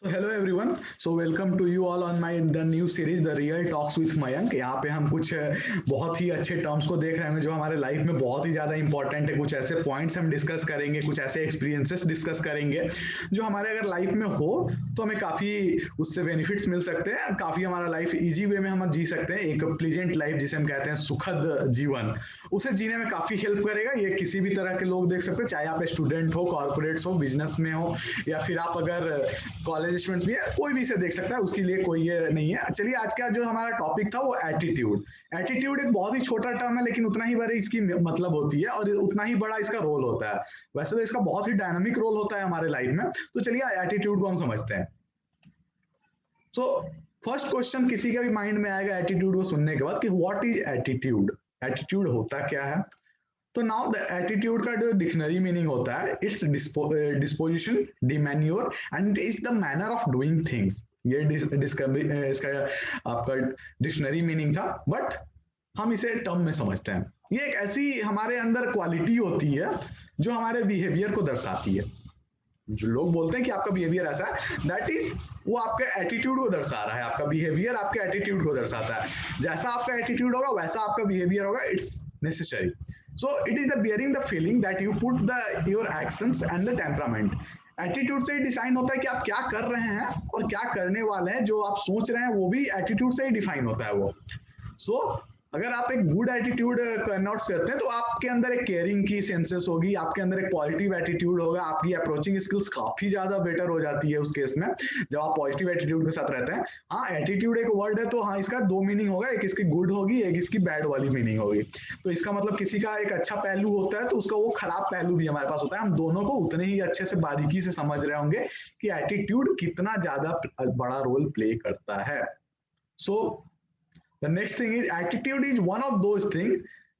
So hello everyone. So welcome to you all on my the new series The Real Talks with Mayank. यहाँ पे हम कुछ बहुत ही अच्छे टर्म्स को देख रहे हैं जो हमारे लाइफ में बहुत ही ज़्यादा इंपॉर्टेंट है। कुछ ऐसे पॉइंट्स हम डिस्कस करेंगे, कुछ ऐसे एक्सपीरियंसेस डिस्कस करेंगे जो हमारे अगर लाइफ में हो तो हमें काफ़ी उससे बेनिफिट्स मिल सकते हैं। काफ़ी हमारा लाइफ इजी वे में हम जी सकते हैं। एक प्लीजेंट लाइफ जिसे हम कहते हैं सुखद जीवन, उसे जीने में काफ़ी हेल्प करेगा। ये किसी भी तरह के लोग देख सकते हैं, चाहे आप स्टूडेंट हो, कॉर्पोरेट्स हो, बिजनेस में हो, या फिर आप अगर कॉलेज स्टूडेंट्स भी है, कोई भी इसे देख सकता है, उसके लिए कोई ये नहीं है। चलिए आज का जो हमारा टॉपिक था वो एटीट्यूड। एटीट्यूड एक बहुत ही छोटा टर्म है, लेकिन उतना ही बड़ी इसकी मतलब होती है और उतना ही बड़ा इसका रोल होता है। वैसे तो इसका बहुत ही डायनामिक रोल होता है हमारे लाइफ में। तो चलिए एटीट्यूड को हम समझते हैं। सो फर्स्ट क्वेश्चन किसी के भी माइंड में आएगा एटीट्यूड को सुनने के बाद कि व्हाट इज एटीट्यूड, एटीट्यूड होता क्या है। तो नाउ द एटीट्यूड का जो डिक्शनरी मीनिंग होता है, it's disposition, demeanour and is the manner of doing things. ये इसका आपका डिक्शनरी मीनिंग था, बट हम इसे टर्म में समझते हैं। ये एक ऐसी हमारे अंदर क्वालिटी होती है जो हमारे बिहेवियर को दर्शाती है। जो लोग बोलते हैं कि आपका बिहेवियर ऐसा है, दैट इज वो आपके एटीट्यूड को दर्शा रहा है। आपका बिहेवियर आपके एटीट्यूड को दर्शाता है। जैसा आपका एटीट्यूड होगा वैसा आपका बिहेवियर होगा। It's necessary. So it is the bearing the feeling that you put your actions and the temperament. Attitude से डिसाइन होता है कि आप क्या कर रहे हैं और क्या करने वाले हैं। जो आप सोच रहे हैं वो भी एटीट्यूड से ही डिफाइन होता है वो। सो अगर आप एक गुड एटीट्यूड नोट्स करते हैं तो आपके अंदर एक केयरिंग की सेंसेस होगी, आपके अंदर एक पॉजिटिव एटीट्यूड होगा, आपकी अप्रोचिंग स्किल्स काफी ज्यादा बेटर हो जाती है उस केस में जब आप पॉजिटिव एटीट्यूड के साथ रहते हैं। हाँ, एटीट्यूड एक वर्ड है तो हाँ, इसका दो मीनिंग होगा, एक इसकी गुड होगी, एक इसकी बैड वाली मीनिंग होगी। तो इसका मतलब किसी का एक अच्छा पहलू होता है तो उसका वो खराब पहलू भी हमारे पास होता है। हम दोनों को उतने ही अच्छे से बारीकी से समझ रहे होंगे कि एटीट्यूड कितना ज्यादा बड़ा रोल प्ले करता है। So the next thing is attitude is one of those thing.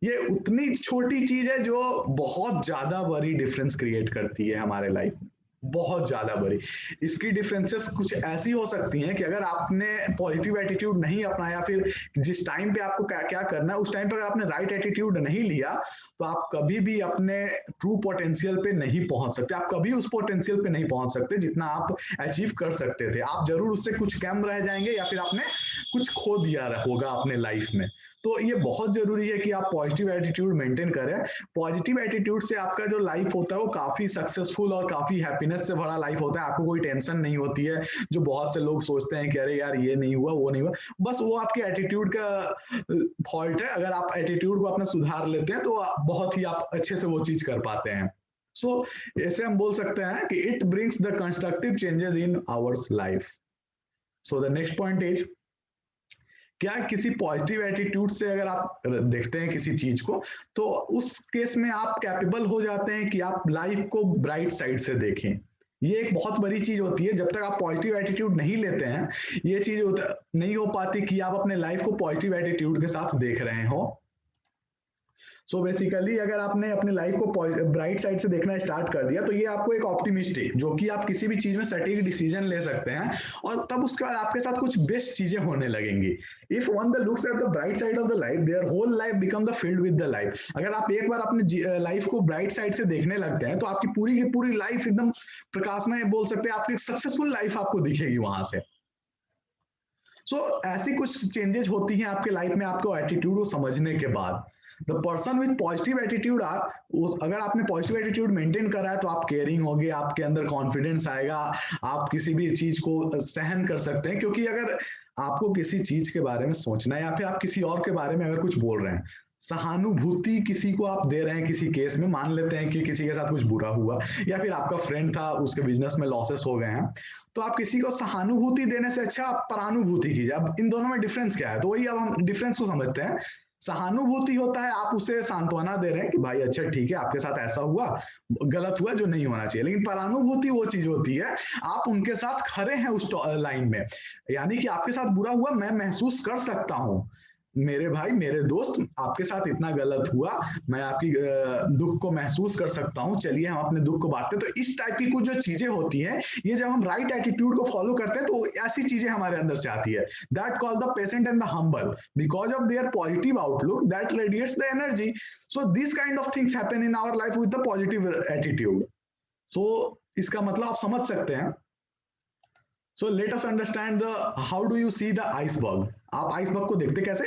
ये उतनी छोटी चीज है जो बहुत ज्यादा बड़ी डिफरेंस क्रिएट करती है हमारे लाइफ में, बहुत ज्यादा बड़ी। इसकी डिफरेंसेस कुछ ऐसी हो सकती हैं कि अगर आपने पॉजिटिव एटीट्यूड नहीं अपनाया, फिर जिस टाइम पे आपको क्या क्या करना है उस टाइम पे अगर आपने राइट एटीट्यूड नहीं लिया तो आप कभी भी अपने ट्रू पोटेंशियल पे नहीं पहुंच सकते। आप कभी उस पोटेंशियल पे नहीं पहुंच सकते जितना आप अचीव कर सकते थे। आप जरूर उससे कुछ कम रह जाएंगे या फिर आपने कुछ खो दिया होगा अपने लाइफ में। तो ये बहुत जरूरी है कि आप पॉजिटिव एटीट्यूड मेंटेन करें। पॉजिटिव एटीट्यूड से आपका जो लाइफ होता है वो काफी सक्सेसफुल और काफी हैप्पीनेस से भरा लाइफ होता है। आपको कोई टेंशन नहीं होती है जो बहुत से लोग सोचते हैं कि अरे यार ये नहीं हुआ वो नहीं हुआ। बस वो आपके एटीट्यूड का फॉल्ट है। अगर आप एटीट्यूड को अपना सुधार लेते हैं तो बहुत ही आप अच्छे से वो चीज कर पाते हैं। सो ऐसे हम बोल सकते हैं कि it brings the constructive changes in hours life. So the next point is, क्या किसी पॉजिटिव एटीट्यूड से अगर आप देखते हैं किसी चीज को तो उस केस में आप कैपेबल हो जाते हैं कि आप लाइफ को ब्राइट साइड से देखें। ये एक बहुत बड़ी चीज होती है। जब तक आप पॉजिटिव एटीट्यूड नहीं लेते हैं ये चीज नहीं हो पाती कि आप अपने लाइफ को पॉजिटिव एटीट्यूड के साथ देख रहे हो। सो बेसिकली अगर आपने अपने लाइफ को ब्राइट साइड से देखना स्टार्ट कर दिया तो ये आपको एक ऑप्टिमिस्टिक, जो कि आप किसी भी चीज में सटीक डिसीजन ले सकते हैं और तब उसके बाद आपके साथ कुछ बेस्ट चीजें होने लगेंगी। If one the looks at the bright side of the life, their whole life become the filled with the life. अगर आप एक बार अपने लाइफ को ब्राइट साइड से देखने लगते हैं तो आपकी पूरी की पूरी लाइफ एकदम प्रकाशमय बोल सकते हैं। आपकी सक्सेसफुल लाइफ आपको दिखेगी वहां से। ऐसी कुछ चेंजेस होती हैं आपके लाइफ में आपको एटीट्यूड को समझने के बाद। The person with positive attitude are, अगर आपने पॉजिटिव एटीट्यूड मेंटेन करा है तो आप केयरिंग होगे, आपके अंदर कॉन्फिडेंस आएगा, आप किसी भी चीज को सहन कर सकते हैं। क्योंकि अगर आपको किसी चीज के बारे में सोचना है या फिर आप किसी और के बारे में अगर कुछ बोल रहे हैं, सहानुभूति किसी को आप दे रहे हैं किसी केस में, मान लेते हैं कि किसी के साथ कुछ बुरा हुआ या फिर आपका फ्रेंड था उसके बिजनेस में लॉसेस हो गए हैं, तो आप किसी को सहानुभूति देने से अच्छा आप परानुभूति कीजिए। अब इन दोनों में डिफरेंस क्या है, तो वही अब हम डिफरेंस को समझते हैं। सहानुभूति होता है आप उसे सांत्वना दे रहे हैं कि भाई अच्छा ठीक है आपके साथ ऐसा हुआ, गलत हुआ जो नहीं होना चाहिए। लेकिन परानुभूति वो चीज होती है आप उनके साथ खड़े हैं उस लाइन में, यानी कि आपके साथ बुरा हुआ मैं महसूस कर सकता हूं, मेरे भाई मेरे दोस्त आपके साथ इतना गलत हुआ, मैं आपकी दुख को महसूस कर सकता हूँ, चलिए हम अपने दुख को बांटते हैं। तो इस टाइप की कुछ जो चीजें होती हैं ये जब हम राइट एटीट्यूड को फॉलो करते हैं तो ऐसी चीजें हमारे अंदर से आती है। That call the patient and the humble because of their positive outlook that radiates the energy. So this kind of things happen in our life with the positive attitude. So इसका मतलब आप समझ सकते हैं so let us understand the how do you see the iceberg. आप iceberg को देखते कैसे,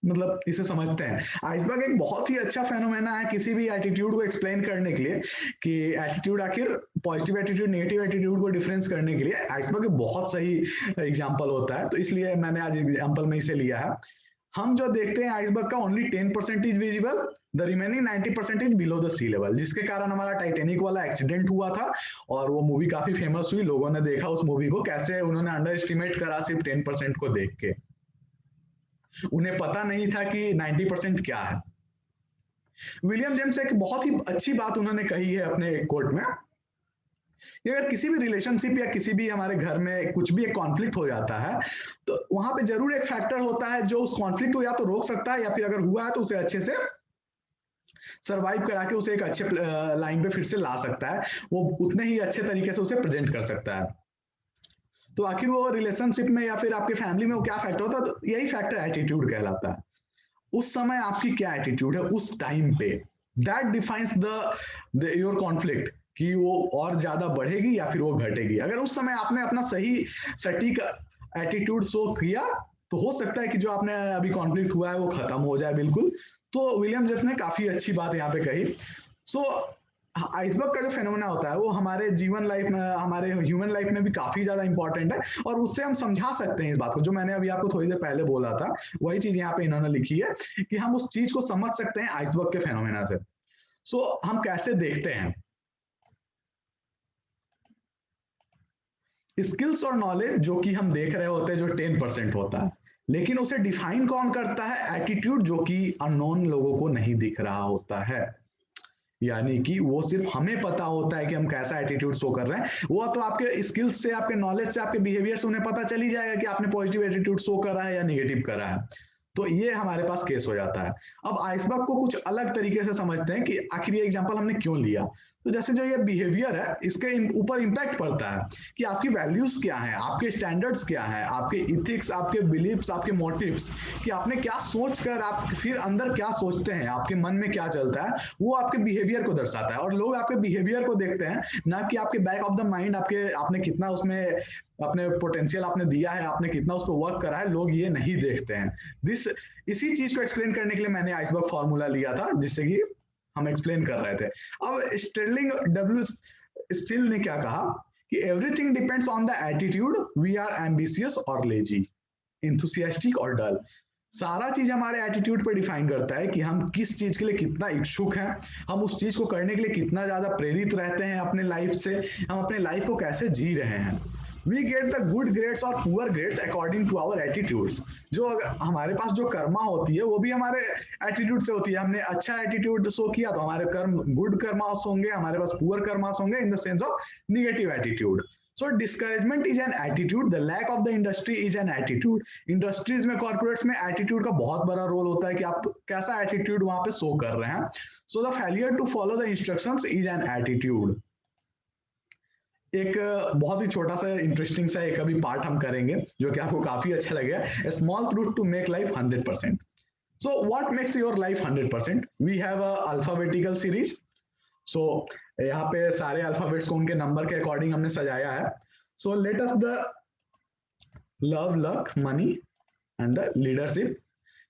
मतलब इसे समझते हैं। आइसबर्ग एक बहुत ही अच्छा फेनोमेना है किसी भी एटीट्यूड को एक्सप्लेन करने के लिए, कि एटीट्यूड आखिर पॉजिटिव एटीट्यूड नेगेटिव एटीट्यूड को डिफरेंस करने के लिए आइसबर्ग एक बहुत सही एग्जांपल होता है। तो इसलिए मैंने आज एग्जांपल में इसे लिया है। हम जो देखते हैं आइसबर्ग का only 10% is visible, the remaining 90% is below the sea level, जिसके कारण हमारा टाइटेनिक वाला एक्सीडेंट हुआ था और वो मूवी काफी फेमस हुई। लोगों ने देखा उस मूवी को, कैसे उन्होंने अंडर एस्टिमेट करा सिर्फ 10% को देख के। उन्हें पता नहीं था कि 90% क्या है। विलियम जेम्स एक बहुत ही अच्छी बात उन्होंने कही है अपने कोट में, कि अगर किसी भी रिलेशनशिप या किसी भी हमारे घर में कुछ भी एक कॉन्फ्लिक्ट हो जाता है, तो वहां पे जरूर एक फैक्टर होता है जो उस कॉन्फ्लिक्ट को या तो रोक सकता है, या फिर अगर हुआ है तो उसे अच्छे से सरवाइव करा के उसे एक अच्छे लाइन पे फिर से ला सकता है, वो उतने ही अच्छे तरीके से उसे प्रेजेंट कर सकता है। तो आखिर वो रिलेशनशिप में या फिर आपके फैमिली में वो क्या फैक्टर होता है, तो यही फैक्टर एटीट्यूड कहलाता है। उस समय आपकी क्या एटीट्यूड है उस टाइम पे, that defines the your conflict, कि वो और ज्यादा बढ़ेगी या फिर वो घटेगी। अगर उस समय आपने अपना सही सटीक एटीट्यूड शो किया, तो हो सकता है कि जो आपने अभी कॉन्फ्लिक्ट हुआ है वो खत्म हो जाए बिल्कुल। तो विलियम जेफ ने काफी अच्छी बात यहाँ पे कही। सो आइसबर्ग का जो फेनोमेना होता है वो हमारे जीवन लाइफ में, हमारे ह्यूमन लाइफ में भी काफी ज्यादा इंपॉर्टेंट है, और उससे हम समझा सकते हैं इस बात को, जो मैंने अभी आपको थोड़ी देर पहले बोला था वही चीज यहाँ पे इन्होंने लिखी है, कि हम उस चीज को समझ सकते हैं आइसबर्ग के फेनोमेना से। सो हम कैसे देखते हैं स्किल्स और नॉलेज, जो कि हम देख रहे होते हैं जो 10% होता है, लेकिन उसे डिफाइन कौन करता है, एटीट्यूड, जो कि अननोन लोगों को नहीं दिख रहा होता है। यानी कि वो सिर्फ हमें पता होता है कि हम कैसा एटीट्यूड शो कर रहे हैं, वो तो आपके स्किल्स से, आपके नॉलेज से, आपके बिहेवियर से उन्हें पता चल ही जाएगा कि आपने पॉजिटिव एटीट्यूड शो करा है या निगेटिव करा है। तो ये हमारे पास केस हो जाता है। अब आइसबर्ग को कुछ अलग तरीके से समझते हैं कि आखिर ये एग्जांपल हमने क्यों लिया। तो जैसे जो ये बिहेवियर है, इसके ऊपर इंपैक्ट पड़ता है कि आपकी वैल्यूज क्या है, आपके स्टैंडर्ड्स क्या है, आपके इथिक्स, आपके बिलीव्स, आपके मोटिव्स, कि आपने क्या सोच कर आप फिर अंदर क्या सोचते हैं, आपके मन में क्या चलता है, वो आपके बिहेवियर को दर्शाता है। और लोग आपके बिहेवियर को देखते हैं, ना कि आपके बैक ऑफ द माइंड, आपके आपने कितना उसमें अपने पोटेंशियल आपने दिया है, आपने कितना उस पर वर्क करा है, लोग ये नहीं देखते हैं। दिस इसी चीज को एक्सप्लेन करने के लिए मैंने आइसबर्ग फॉर्मूला लिया था, जिससे कि हम एक्सप्लेन कर रहे थे। अब स्टर्लिंग डब्ल्यू स्टिल ने क्या कहा, कि everything depends on the attitude, we are ambitious और लेजी, इंथुसियास्टिक और डल। सारा चीज हमारे एटीट्यूड पर डिफाइन करता है कि हम किस चीज के लिए कितना इच्छुक हैं, हम उस चीज को करने के लिए कितना ज्यादा प्रेरित रहते हैं अपने लाइफ से, हम अपने लाइफ को कैसे जी रहे हैं। We get the good grades और poor grades according to our attitudes. जो हमारे पास जो कर्मा होती है वो भी हमारे एटीट्यूड से होती है। हमने अच्छा एटीट्यूड शो किया तो हमारे कर्म गुड कर्मास होंगे, हमारे पास पुअर कर्मास होंगे in the sense of negative attitude. So discouragement is an attitude, the lack of the industry is an attitude. Industries में, कॉर्पोरेट्स में एटीट्यूड का बहुत बड़ा रोल होता है कि आप कैसा एटीट्यूड वहां पे शो कर रहे हैं। So the failure to follow the instructions is an attitude. एक बहुत ही छोटा सा इंटरेस्टिंग सा एक अभी पार्ट हम करेंगे जो कि आपको काफी अच्छा लगेगा। Small truth to make life 100%। So what makes your life 100%? We have a alphabetical series. So यहाँ पे सारे अल्फाबेट्स को उनके नंबर के अकॉर्डिंग हमने सजाया है। सो let us the love, luck, money and the leadership.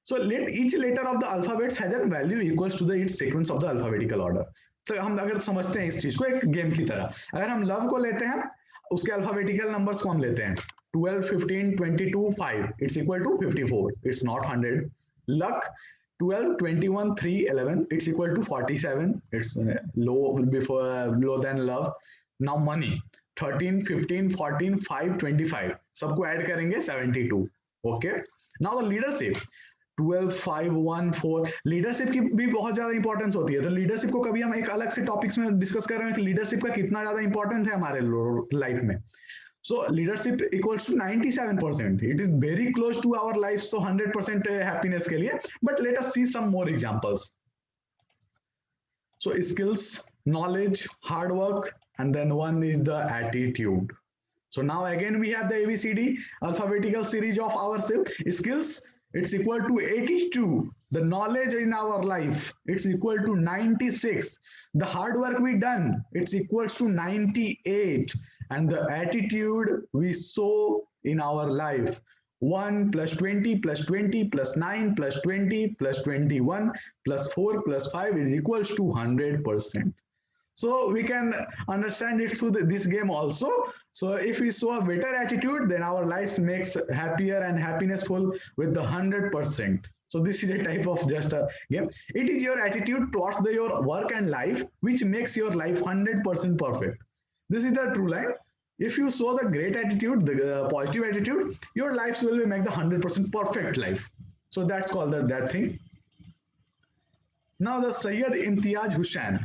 So let each letter of the alphabets has a value equals to the its sequence of the alphabetical order. So हम अगर समझते हैं इस चीज को एक गेम की तरह, अगर हम लव को लेते हैं, उसके अल्फाबेटिकल नंबर्स को हम लेते हैं 12, 15, 22, 5, it's equal to 54, it's not 100. Luck 12, 21, 3, 11, it's equal to 47, it's low than love. Now money 13, 15, 14, 5, 25, सबको ऐड करेंगे 72. Okay, now the leadership 12, 5, 1, 4। Leadership की भी बहुत ज्यादा इंपॉर्टेंस होती है। तो लीडरशिप को कभी हम एक अलग से टॉपिक्स में डिस्कस कर रहे हैं कि लीडरशिप का कितना ज्यादा इंपॉर्टेंस है हमारे लाइफ में। So leadership equals to 97%, it is very close to our life, so 100% happiness के लिए। But let us see some more examples. So skills, knowledge, hard work, and then one is the attitude. So now again we have the ABCD alphabetical series of ourselves. Skills, it's equal to 82. The knowledge in our life, it's equal to 96. The hard work we done, it's equals to 98. and the attitude we sow in our life. 1 plus 20 plus 20 plus 9 plus 20 plus 21 plus 4 plus 5 is equals to 100%. So we can understand it through this game also. So if we show a better attitude, then our lives makes happier and happinessful with the 100%. So this is a type of just a game. It is your attitude towards your work and life which makes your life 100% perfect. This is the true line. If you show the great attitude, the positive attitude, your lives will make the 100% perfect life. So that's called that thing. Now the Sayyid Imtiaz Hussain,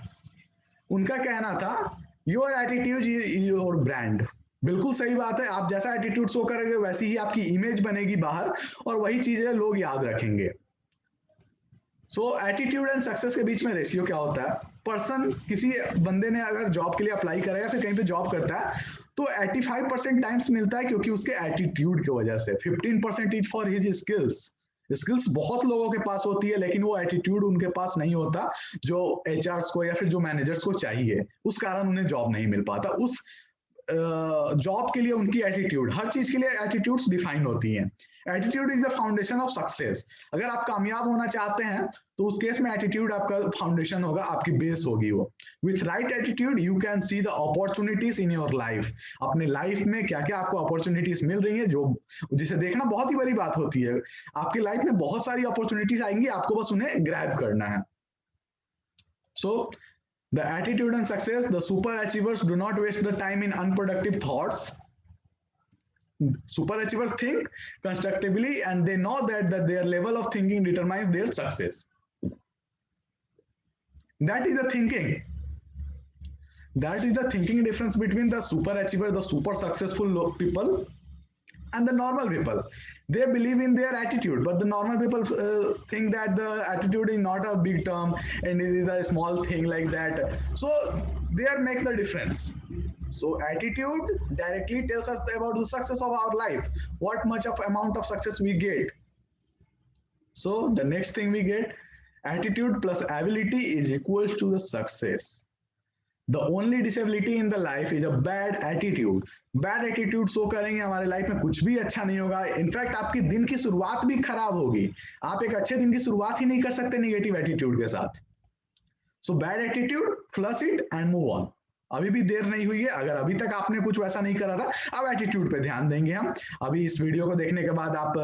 उनका कहना था your attitude your brand. बिल्कुल सही बात है, आप जैसा attitude show करेंगे वैसी ही आपकी इमेज बनेगी बाहर और वही चीजें लोग याद रखेंगे। सो एटीट्यूड एंड सक्सेस के बीच में रेशियो क्या होता है? पर्सन, किसी बंदे ने अगर जॉब के लिए अप्लाई करा या फिर कहीं पे जॉब करता है तो 85% टाइम्स मिलता है क्योंकि उसके एटीट्यूड की वजह से। 15% is for his skills. Skills बहुत लोगों के पास होती है लेकिन वो एटीट्यूड उनके पास नहीं होता जो एचआरस को या फिर जो मैनेजर्स को चाहिए, उस कारण उन्हें जॉब नहीं मिल पाता। उस जॉब के लिए उनकी एटीट्यूड, हर चीज के लिए एटीट्यूड्स डिफाइन होती हैं। Attitude is the foundation of success. अगर आप कामयाब होना चाहते हैं तो उस केस में एटीट्यूड आपका फाउंडेशन होगा, आपकी बेस होगी वो। With right attitude you can see the opportunities in your life. अपने लाइफ में क्या क्या आपको अपॉर्चुनिटीज मिल रही है, जो जिसे देखना बहुत ही बड़ी बात होती है। आपकी लाइफ में बहुत सारी अपॉर्चुनिटीज आएंगी, आपको बस उन्हें ग्रैब करना है। सो the attitude and success, the super achievers do not waste the time in unproductive thoughts. Super achievers think constructively and they know that their level of thinking determines their success. That is the thinking. That is the thinking difference between the super achiever, the super successful people, and the normal people. They believe in their attitude, but the normal people think that the attitude is not a big term and it is a small thing like that. So there make the difference. So attitude directly tells us about the success of our life, what much of amount of success we get. So the next thing we get, attitude plus ability is equals to the success. The only disability in the life is a bad attitude. Bad attitude show करेंगे हमारे life में कुछ भी अच्छा नहीं होगा। In fact आपकी दिन की शुरुआत भी खराब होगी। आप एक अच्छे दिन की शुरुआत ही नहीं कर सकते नेगेटिव एटीट्यूड के साथ। So bad attitude, flush it and move on. अभी भी देर नहीं हुई है, अगर अभी तक आपने कुछ वैसा नहीं करा था, अब एटीट्यूड पे ध्यान देंगे हम। अभी इस वीडियो को देखने के बाद आप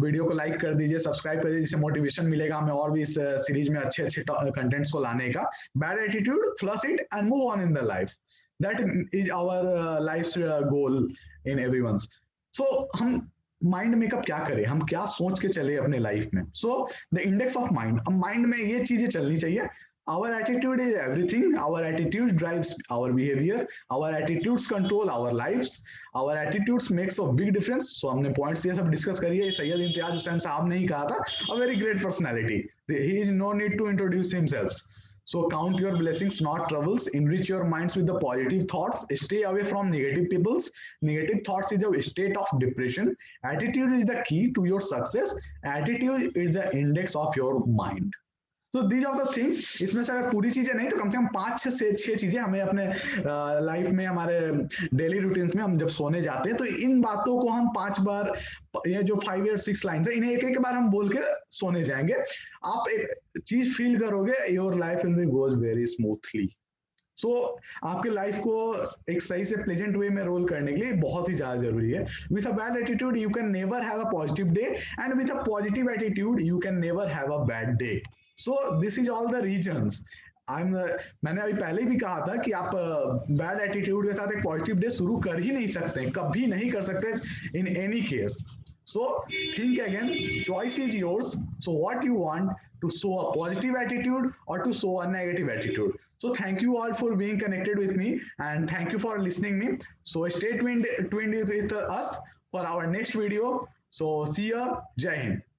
वीडियो को लाइक कर दीजिए, सब्सक्राइब कर दीजिए, जिससे मोटिवेशन मिलेगा हमें और भी इस सीरीज में अच्छे अच्छे कंटेंट्स को लाने का। Bad attitude, flush it and move on in the life. That is our life goal in everyone's. So हम माइंड मेकअप क्या करें, हम क्या सोच के चले अपने लाइफ में। So the index of mind, अब माइंड में ये चीजें चलनी चाहिए। Our attitude is everything. Our attitude drives our behavior. Our attitudes control our lives. Our attitudes makes a big difference. So हमने points ये सब डिस्कस करिए। सैयद इम्तियाज हुसैन साहब ने ही कहा था, a very great personality. He is no need to introduce himself. So count your blessings, not troubles. Enrich your minds with the positive thoughts. Stay away from negative peoples. Negative thoughts is a state of depression. Attitude is the key to your success. Attitude is the index of your mind. तो these of the things, इसमें से अगर पूरी चीजें नहीं तो कम से कम 5 से 6 चीजें हमें अपने लाइफ में, हमारे डेली रूटीन्स में हम जब सोने जाते हैं तो इन बातों को हम 5 बार, ये जो 5 या 6 लाइन्स है, इन्हें एक एक बार हम बोल के सोने जाएंगे। आप एक चीज फील करोगे, your life will be goes very smoothly. So आपके लाइफ को एक सही से प्लेजेंट वे में रोल करने के लिए बहुत ही ज्यादा जरूरी है। With a bad attitude you can never have a positive day and with a positive attitude you can never have a bad day. So this is all the reasons. मैंने अभी पहले भी कहा था कि आप बैड एटीट्यूड के साथ एक पॉजिटिव डे शुरू कर ही नहीं सकते, कभी नहीं कर सकते in any case. So think again, choice is yours. So what you want, to show a positive attitude or to show a negative attitude. So thank you all for being connected with me and thank you for listening me. So stay tuned with us for our next video. So see ya. Jai Hind.